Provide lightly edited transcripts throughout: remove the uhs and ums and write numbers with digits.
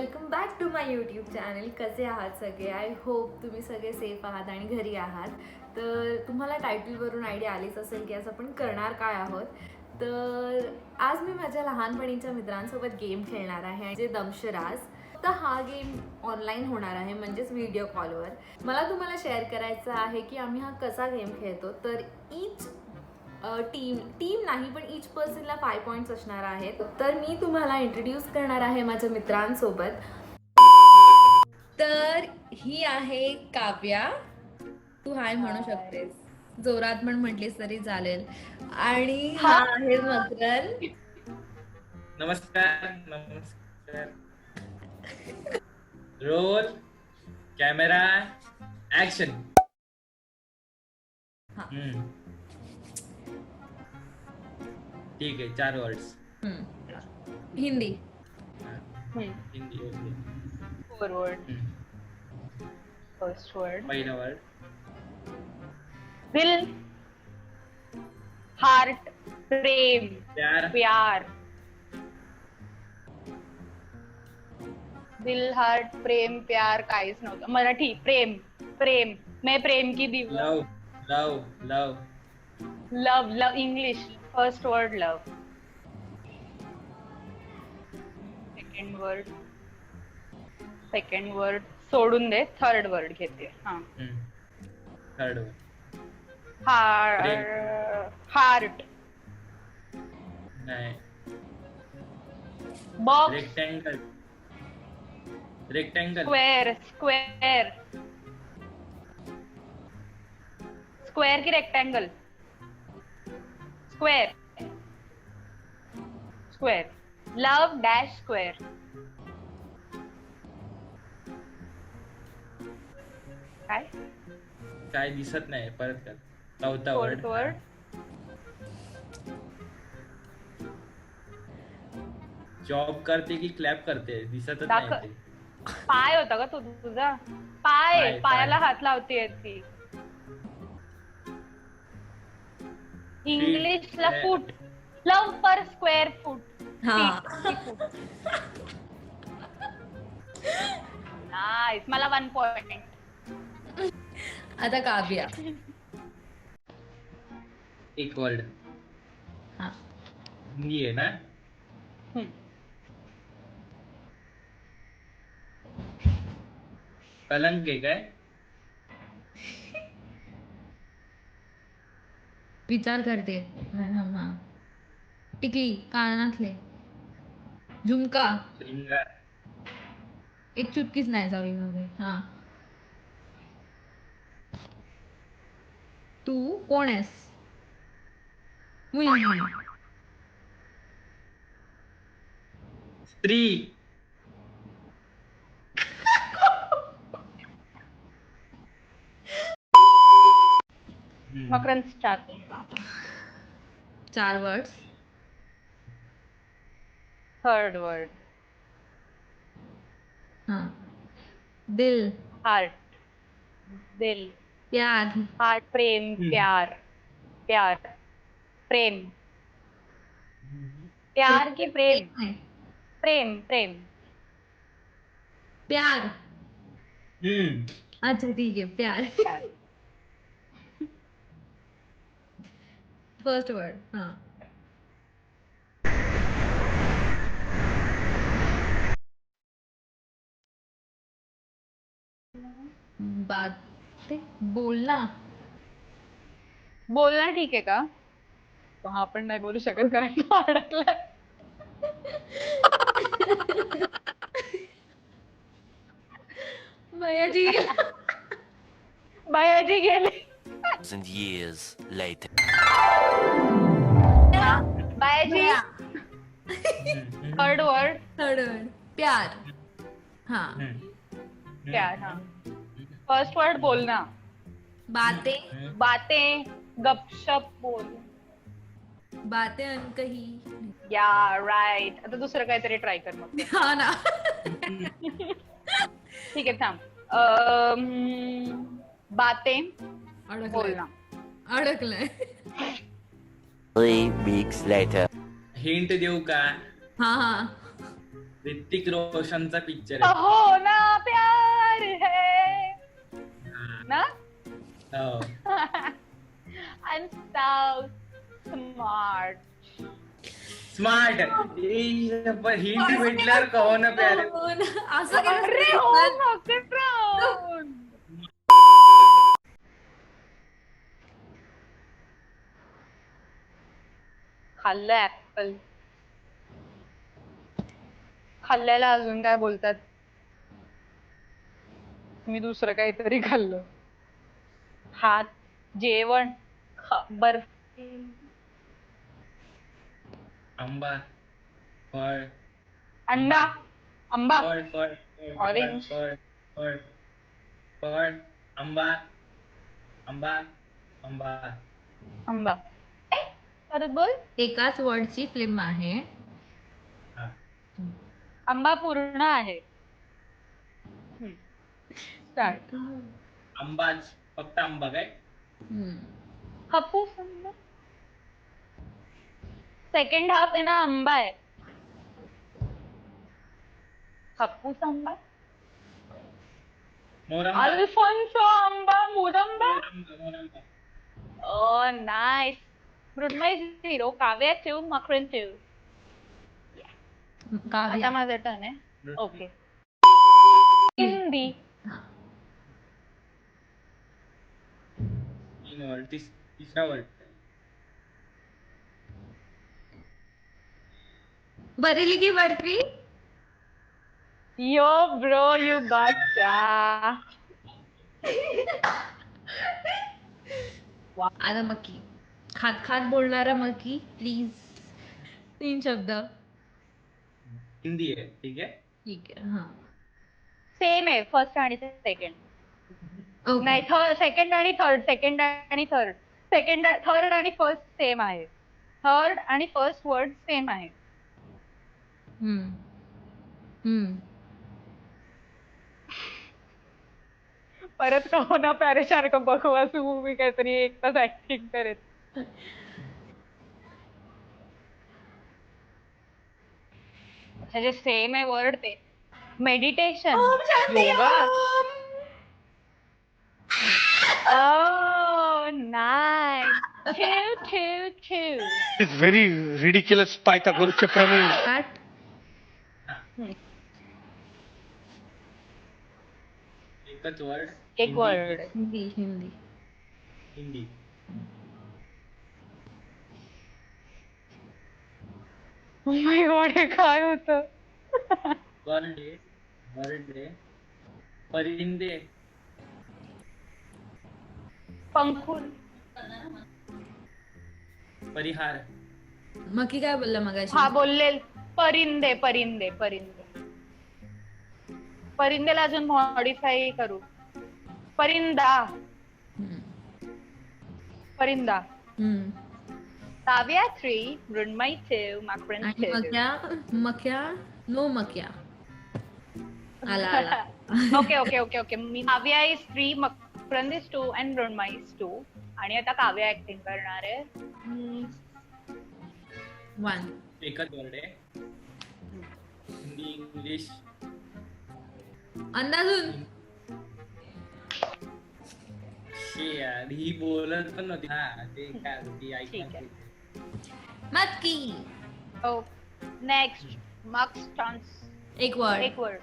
Welcome back to my YouTube channel. कसे आहात सगळे? आय होप तुम्ही सगळे सेफ आहात आणि घरी आहात. तर तुम्हाला टायटलवरून आयडिया आलीच असेल की आज आपण करणार काय आहोत. तर आज मी माझ्या लहानपणीच्या मित्रांसोबत गेम खेळणार आहे जे दमशराज. तर हा गेम ऑनलाईन होणार आहे म्हणजेच व्हिडिओ कॉलवर. मला तुम्हाला शेअर करायचं आहे की आम्ही हा कसा गेम खेळतो. तर इच टीम नाही पण इच पर्सनला 5 पॉईंट्स असणार आहेत. तर मी तुम्हाला इंट्रोड्यूस करणार आहे माझ्या मित्रांसोबत. तर ही आहे काव्या. तू हाय म्हणू शकतेस, जोरात पण म्हटलीस तरी चालेल. आणि हा आहे मकरन. नमस्कार नमस्कार. Roll camera action. ठीक आहे, 4 words. Hindi. Hindi. Okay. 4 word. First word. पहिला वर्ड. दिल, हार्ट, प्रेम, प्यार. प्यार. दिल, हार्ट, प्रेम, प्यार काहीच नव्हतं. मराठी प्रेम, प्रेम. मैं प्रेम की दीवार. लव लव लव. लव, लव. इंग्लिश. फर्स्ट वर्ड लव. सेकंड वर्ड सोडून दे. थर्ड वर्ड घेते. हा. Third word. हार्ट. नाही. बॉक्स. रेक्टँगल. स्क्वेअर. स्क्वेअर की रेक्टेंगल? स्क्वेअर. लव डॅश स्क्वेअर. काय दिसत नाही, परत कर. चौथा फोर्थ वर्ड. जॉब करते की क्लॅप करते? दिसतच नाही ते. पाय होता का तो तुझा? पाय. पायाला हात लावते ती. इंग्लिशला फूट. लव पर स्क्वेअर फूट. नाईस. मला 1 पॉइंट. आता काव्या. एक वर्ड. हिंदी आहे ना? कलंक आहे काय? विचार करते. टिकली, कानातले, झुमका. श्रृंगार. एक चुटकीच नाही जावी मध्ये. हा. तू कोण आहेस? मुलगी. स्त्री. Makarand start. 4 words. Third word. हा. दिल, हार्ट. दिल, प्यार. हार्ट, प्रेम, प्यार. प्रेम. प्यार की प्रेम? प्रेम. प्यार. अच्छा ठीक आहे, प्यार. First word. हा. बात. बोलना. बोलणं ठीक आहे का? तो हा पण नाही बोलू शकत कारण तो अडकला. बायाजी गेले. Years later. Bayaji. Third word. प्यार. हा. प्यार. हा. फर्स्ट वर्ड बोलना. बातें. गपशप बोल. बातें अनकही. या राईट. आता दुसरं काहीतरी ट्राय कर मग. हा ना. ठीक आहे थांब. बातें बोलना. अडकलंय. 3 weeks later. हिंट देऊ का? हा. ऋतिक रोशनचा पिक्चर हो ना प्यार है ना. हो. I'm so smart. Smart Hindi भेटल्यावर कहो ना प्यारे. हो ना, असं अरे केलं हो तर- मकरन. खाल्लं ऍपल. खाल्ल्याला अजून काय बोलतात. मी दुसरं काहीतरी खाल्लं. हात जेवण बर्फी आंबा फळ अंडा आंबा फळ फळ Orange. फळ फळ फळ आंबा आंबा आंबा. आंबा. परत बोल. एकाच वर्डची फिल्म आहे. हा. आंबा पूर्ण आहे. स्टार्ट. आंबाच फक्त आंबा काय. हापूस आंबा. सेकंड हाफ आहे ना आंबा आहे. हापूस आंबा. मोरंबा अल्फोन्सो आंबा मुरंबा. मोरंबा. Oh, nice. मृण्मय 0, काव्या 2, मकरन 2. आता माझा टर्न आहे. ओके. हिंदी. तीन वर्ड तिसरा वर्ड बरेली की barfi. Yo, bro, you gotcha. आता मकी. खात खात बोलणारा मकी प्लीज. 3 शब्द. हिंदी आहे ठीक आहे. ठीक आहे. हा. सेम आहे फर्स्ट आणि सेकंड. ओके. नाही सेकंड आणि थर्ड. सेकंड आणि थर्ड. थर्ड आणि फर्स्ट सेम आहे. थर्ड आणि फर्स्ट वर्ड सेम आहे. हम्म. हम्म. परत कहो ना प्यारे सारखं बकवास मूवी काहीतरी एक तास ऍक्टिंग करेल. जे सेम आहे वर्ड ते meditation yoga. Oh, nice. Two. It's very ridiculous Pythagoras theorem. काट. एकच वर्ड. एक word. Hindi Hindi. Hindi. Oh my god, हे काय होतं? बर्डे परिंदे. पंखुर. परिहार. मकी काय बोलला मगाशी. हा बोललेल. परिंदे. परिंदेला अजून मॉडिफाय करू. परिंदा. परिंदा. हम्म. काव्या 3, मृण्मय 2, मकरन आणि 2. मक्या नो मक्या. आला. ओके. मी Kavya is 3, Makaran is 2 and Mrinmay is 2. आणि आता काव्या ऍक्टिंग करणार आहे. 1. एकच वर्ड आहे. हिंदी इंग्लिश. अंदाजून. यार ही बोलत पण नव्हती. हा ते काय होती ठीक आहे. मटकी. ओ नेक्स्ट मार्क्स चान्स. एक वर्ड. एक वर्ड.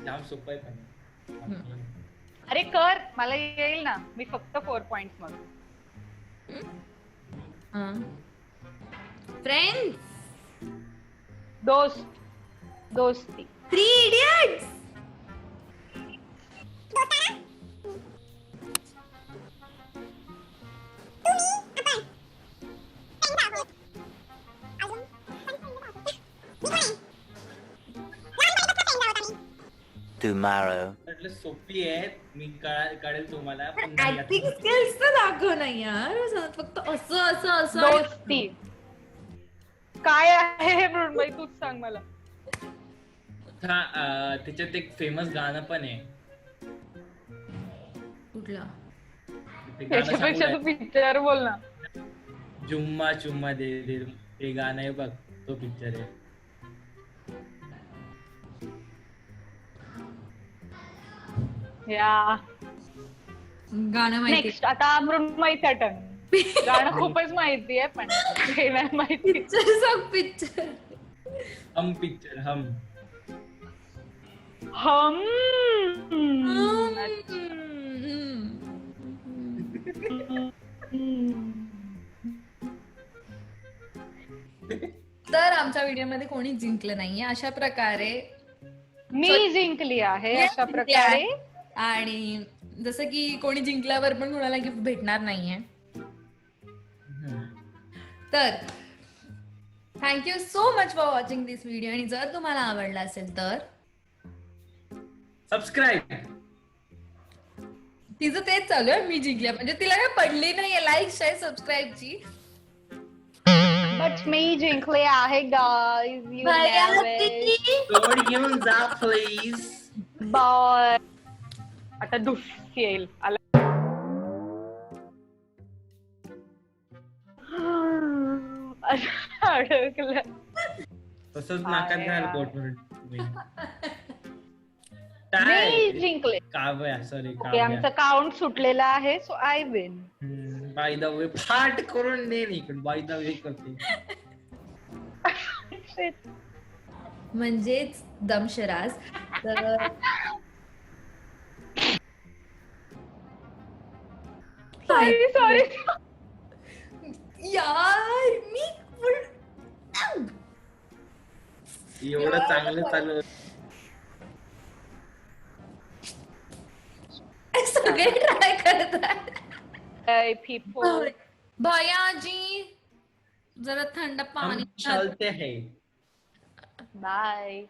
जाम सोपं आहे पण. अरे कर मला येईल ना. मी फक्त 4 पॉइंट्स मग. फ्रेंड्स. दोस्ती. 3 इडियट्स. Tomorrow. म्हटलं सोपी आहे. मी कळेल तुम्हाला. पण नाही ऍक्टिंग आता. स्किल्स तर दाखव ना यार. फक्त असं दोस्ती. काय आहे हे मृण्मय तूच सांग मला. हा त्याच्यात एक फेमस गाणं पण आहे. कुठला. ते गाणं सांगू त्याच्यापेक्षा काय? तू पिक्चर बोल ना. जुम्मा चुम्मा दे दे. हे गाणं आहे बघ. तो पिक्चर आहे. या गाणं माहिती नेक्स्ट आता मृण्मयीचा टर्न. गाणं खूपच माहिती आहे पण हे नाही माहिती. पिक्चर हम पिक्चर हम. हम तर आमच्या व्हिडिओमध्ये कोणी जिंकलं नाहीये अशा प्रकारे मी जिंकली आहे अशा प्रकारे. आणि जसं की कोणी जिंकल्यावर पण कोणाला गिफ्ट भेटणार नाहीये. तर thank you so much for watching this video. आणि जर तुम्हाला आवडला असेल तर सबस्क्राईब. तिचं तेच चालू आहे, मी जिंकल्या म्हणजे तिला काय पडली नाहीये लाईक शेअर सबस्क्राईबची. बट मी जिंकले आहे गाईज. कोड घेऊन जा प्लीज. बाय. आता दुस येईल आला. अडकलं. तसंच नाकात घाल कोटवर. मी जिंकले. काव्या सॉरी ओके आमचं काउंट सुटलेलं आहे so I win. By the way फाट करून दे इकडे. बाय द वे करते. म्हणजेच दमशराज. तर सॉरी यार मी एवढं चांगलं चालू. सगळे ट्राय करतात. पीपल. भयाजी जरा थंड हम पाणी. चलते हैं. बाय.